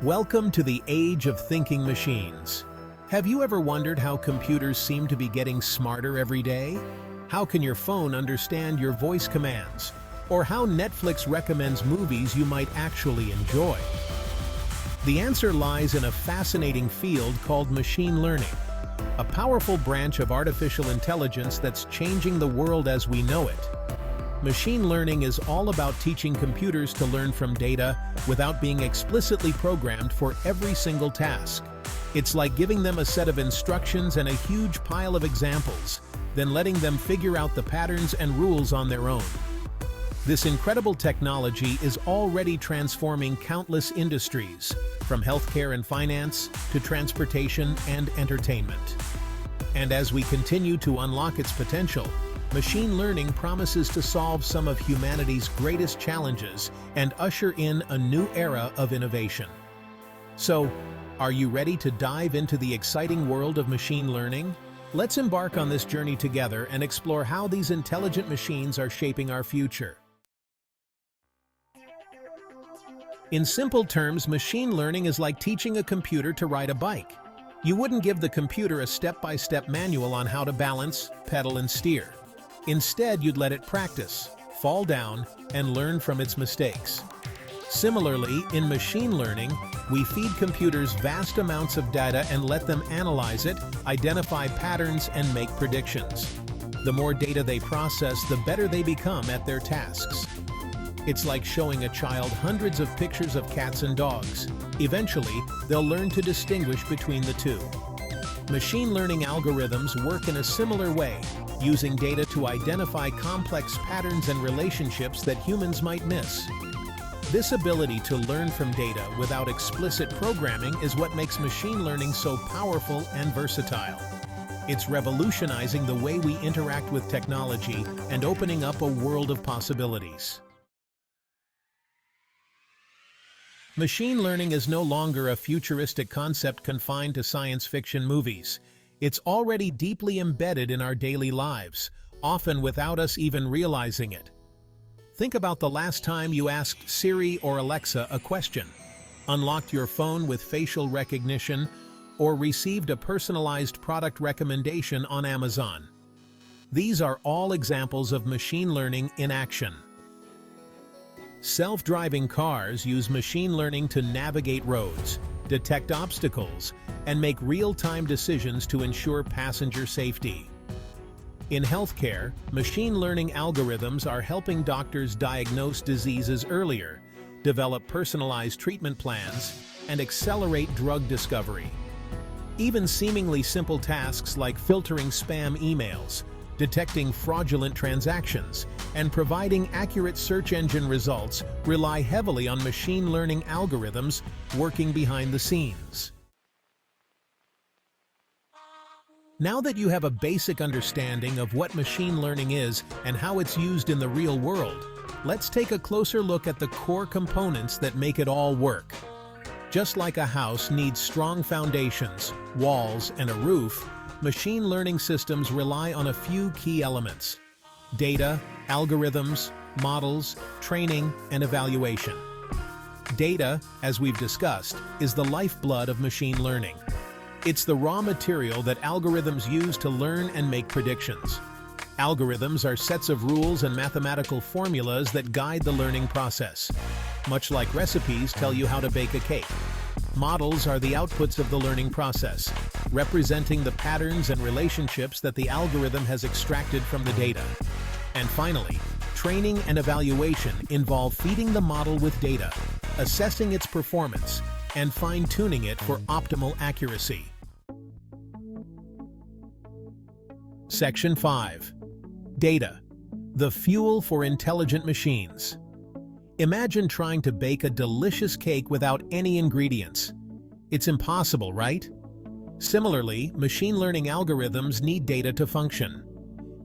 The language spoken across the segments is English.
Welcome to the age of thinking machines. Have you ever wondered how computers seem to be getting smarter every day? How can your phone understand your voice commands? Or how Netflix recommends movies you might actually enjoy? The answer lies in a fascinating field called machine learning, a powerful branch of artificial intelligence that's changing the world as we know it. Machine learning is all about teaching computers to learn from data without being explicitly programmed for every single task. It's like giving them a set of instructions and a huge pile of examples, then letting them figure out the patterns and rules on their own. This incredible technology is already transforming countless industries, from healthcare and finance to transportation and entertainment. And as we continue to unlock its potential, machine learning promises to solve some of humanity's greatest challenges and usher in a new era of innovation. So, are you ready to dive into the exciting world of machine learning? Let's embark on this journey together and explore how these intelligent machines are shaping our future. In simple terms, machine learning is like teaching a computer to ride a bike. You wouldn't give the computer a step-by-step manual on how to balance, pedal, and steer. Instead, you'd let it practice, fall down, and learn from its mistakes. Similarly, in machine learning, we feed computers vast amounts of data and let them analyze it, identify patterns, and make predictions. The more data they process, the better they become at their tasks. It's like showing a child hundreds of pictures of cats and dogs. Eventually, they'll learn to distinguish between the two. Machine learning algorithms work in a similar way, using data to identify complex patterns and relationships that humans might miss. This ability to learn from data without explicit programming is what makes machine learning so powerful and versatile. It's revolutionizing the way we interact with technology and opening up a world of possibilities. Machine learning is no longer a futuristic concept confined to science fiction movies. It's already deeply embedded in our daily lives, often without us even realizing it. Think about the last time you asked Siri or Alexa a question, unlocked your phone with facial recognition, or received a personalized product recommendation on Amazon. These are all examples of machine learning in action. Self-driving cars use machine learning to navigate roads, detect obstacles, and make real-time decisions to ensure passenger safety. In healthcare, machine learning algorithms are helping doctors diagnose diseases earlier, develop personalized treatment plans, and accelerate drug discovery. Even seemingly simple tasks like filtering spam emails, detecting fraudulent transactions, and providing accurate search engine results rely heavily on machine learning algorithms working behind the scenes. Now that you have a basic understanding of what machine learning is and how it's used in the real world, let's take a closer look at the core components that make it all work. Just like a house needs strong foundations, walls, and a roof, machine learning systems rely on a few key elements: data, algorithms, models, training, and evaluation. Data, as we've discussed, is the lifeblood of machine learning. It's the raw material that algorithms use to learn and make predictions. Algorithms are sets of rules and mathematical formulas that guide the learning process, much like recipes tell you how to bake a cake. Models are the outputs of the learning process, representing the patterns and relationships that the algorithm has extracted from the data. And finally, training and evaluation involve feeding the model with data, assessing its performance, and fine-tuning it for optimal accuracy. Section 5. Data, the fuel for intelligent machines. Imagine trying to bake a delicious cake without any ingredients. It's impossible, right? Similarly, machine learning algorithms need data to function.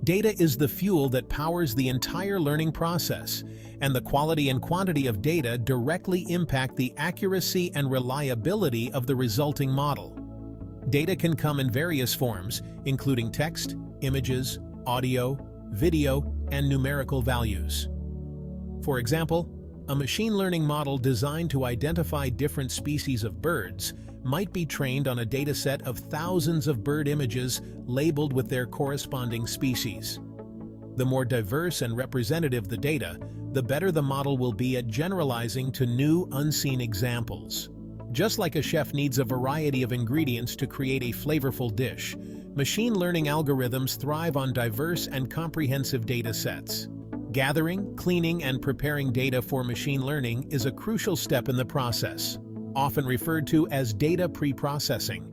Data is the fuel that powers the entire learning process, and the quality and quantity of data directly impact the accuracy and reliability of the resulting model. Data can come in various forms, including text, images, audio, video, and numerical values. For example, A machine learning model designed to identify different species of birds might be trained on a dataset of thousands of bird images labeled with their corresponding species. The more diverse and representative the data, the better the model will be at generalizing to new, unseen examples. Just like a chef needs a variety of ingredients to create a flavorful dish, machine learning algorithms thrive on diverse and comprehensive data sets. Gathering, cleaning, and preparing data for machine learning is a crucial step in the process, often referred to as data pre-processing.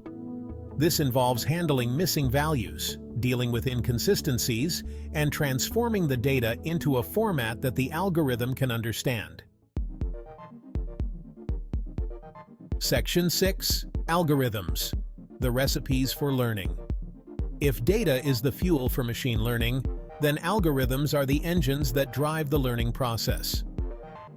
This involves handling missing values, dealing with inconsistencies, and transforming the data into a format that the algorithm can understand. Section 6. Algorithms. The recipes for learning. If data is the fuel for machine learning, then algorithms are the engines that drive the learning process.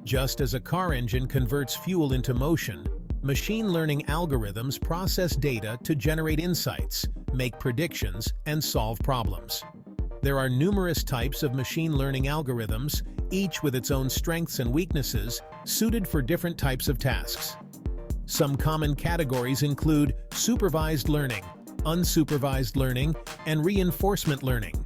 Just as a car engine converts fuel into motion, machine learning algorithms process data to generate insights, make predictions, and solve problems. There are numerous types of machine learning algorithms, each with its own strengths and weaknesses, suited for different types of tasks. Some common categories include supervised learning, unsupervised learning, and reinforcement learning.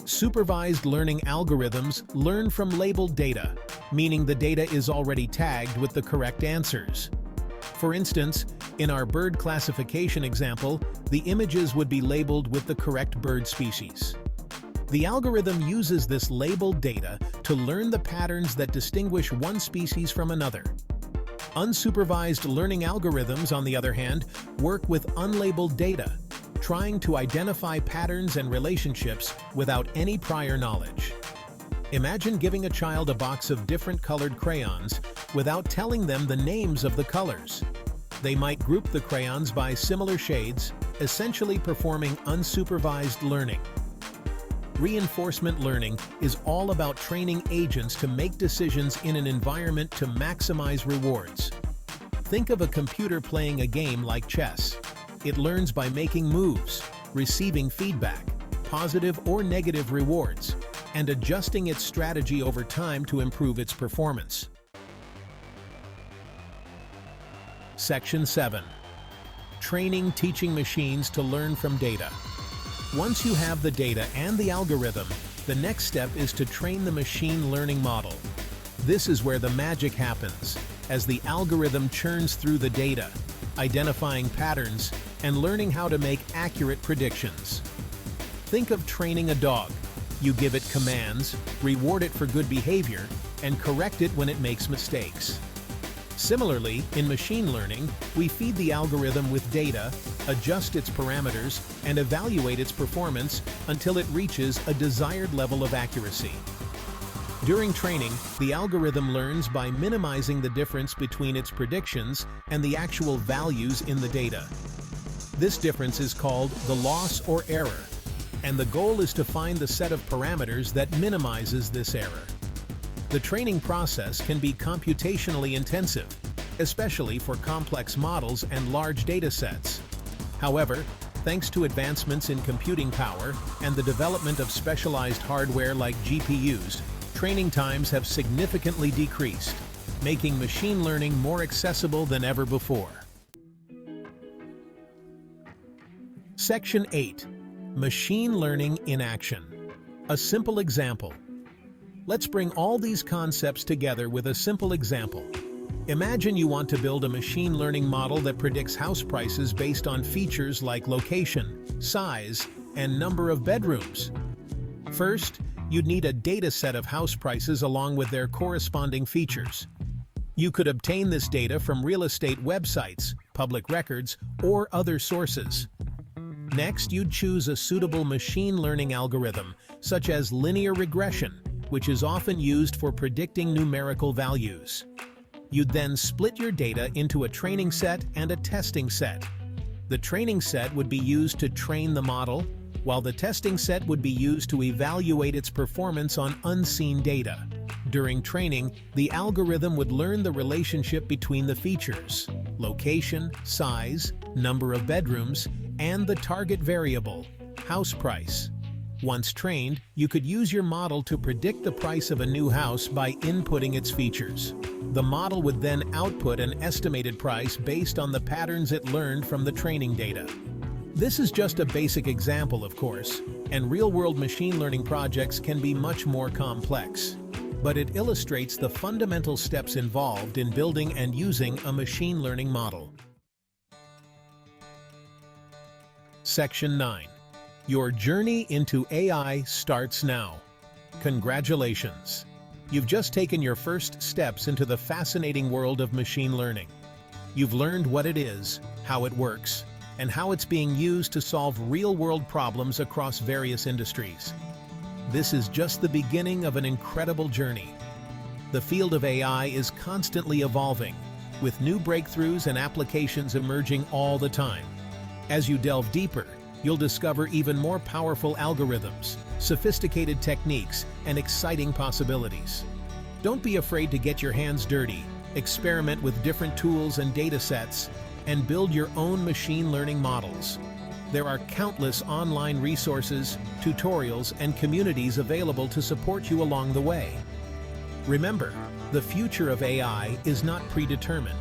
Supervised learning algorithms learn from labeled data, meaning the data is already tagged with the correct answers. For instance, in our bird classification example, the images would be labeled with the correct bird species. The algorithm uses this labeled data to learn the patterns that distinguish one species from another. Unsupervised learning algorithms, on the other hand, work with unlabeled data, trying to identify patterns and relationships without any prior knowledge. Imagine giving a child a box of different colored crayons without telling them the names of the colors. They might group the crayons by similar shades, essentially performing unsupervised learning. Reinforcement learning is all about training agents to make decisions in an environment to maximize rewards. Think of a computer playing a game like chess. It learns by making moves, receiving feedback, positive or negative rewards, and adjusting its strategy over time to improve its performance. Section 7. Training teaching machines to learn from data. Once you have the data and the algorithm, the next step is to train the machine learning model. This is where the magic happens, as the algorithm churns through the data, identifying patterns and learning how to make accurate predictions. Think of training a dog. You give it commands, reward it for good behavior, and correct it when it makes mistakes. Similarly, in machine learning, we feed the algorithm with data, adjust its parameters, and evaluate its performance until it reaches a desired level of accuracy. During training, the algorithm learns by minimizing the difference between its predictions and the actual values in the data. This difference is called the loss or error, and the goal is to find the set of parameters that minimizes this error. The training process can be computationally intensive, especially for complex models and large data sets. However, thanks to advancements in computing power and the development of specialized hardware like GPUs, training times have significantly decreased, making machine learning more accessible than ever before. Section 8. Machine learning in action. A simple example. Let's bring all these concepts together with a simple example. Imagine you want to build a machine learning model that predicts house prices based on features like location, size, and number of bedrooms. First, you'd need a data set of house prices along with their corresponding features. You could obtain this data from real estate websites, public records, or other sources. Next, you'd choose a suitable machine learning algorithm, such as linear regression, which is often used for predicting numerical values. You'd then split your data into a training set and a testing set. The training set would be used to train the model, while the testing set would be used to evaluate its performance on unseen data. During training, the algorithm would learn the relationship between the features, location, size, number of bedrooms, and the target variable, house price. Once trained, you could use your model to predict the price of a new house by inputting its features. The model would then output an estimated price based on the patterns it learned from the training data. This is just a basic example, of course, and real-world machine learning projects can be much more complex. But it illustrates the fundamental steps involved in building and using a machine learning model. Section 9. Your journey into AI starts now. Congratulations! You've just taken your first steps into the fascinating world of machine learning. You've learned what it is, how it works, and how it's being used to solve real-world problems across various industries. This is just the beginning of an incredible journey. The field of AI is constantly evolving, with new breakthroughs and applications emerging all the time. As you delve deeper, you'll discover even more powerful algorithms, sophisticated techniques, and exciting possibilities. Don't be afraid to get your hands dirty, experiment with different tools and data sets, and build your own machine learning models. There are countless online resources, tutorials, and communities available to support you along the way. Remember, the future of AI is not predetermined.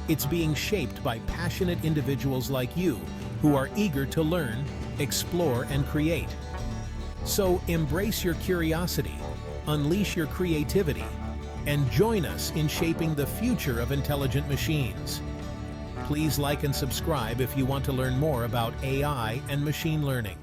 It's being shaped by passionate individuals like you who are eager to learn, explore, and create. So embrace your curiosity, unleash your creativity, and join us in shaping the future of intelligent machines. Please like and subscribe if you want to learn more about AI and machine learning.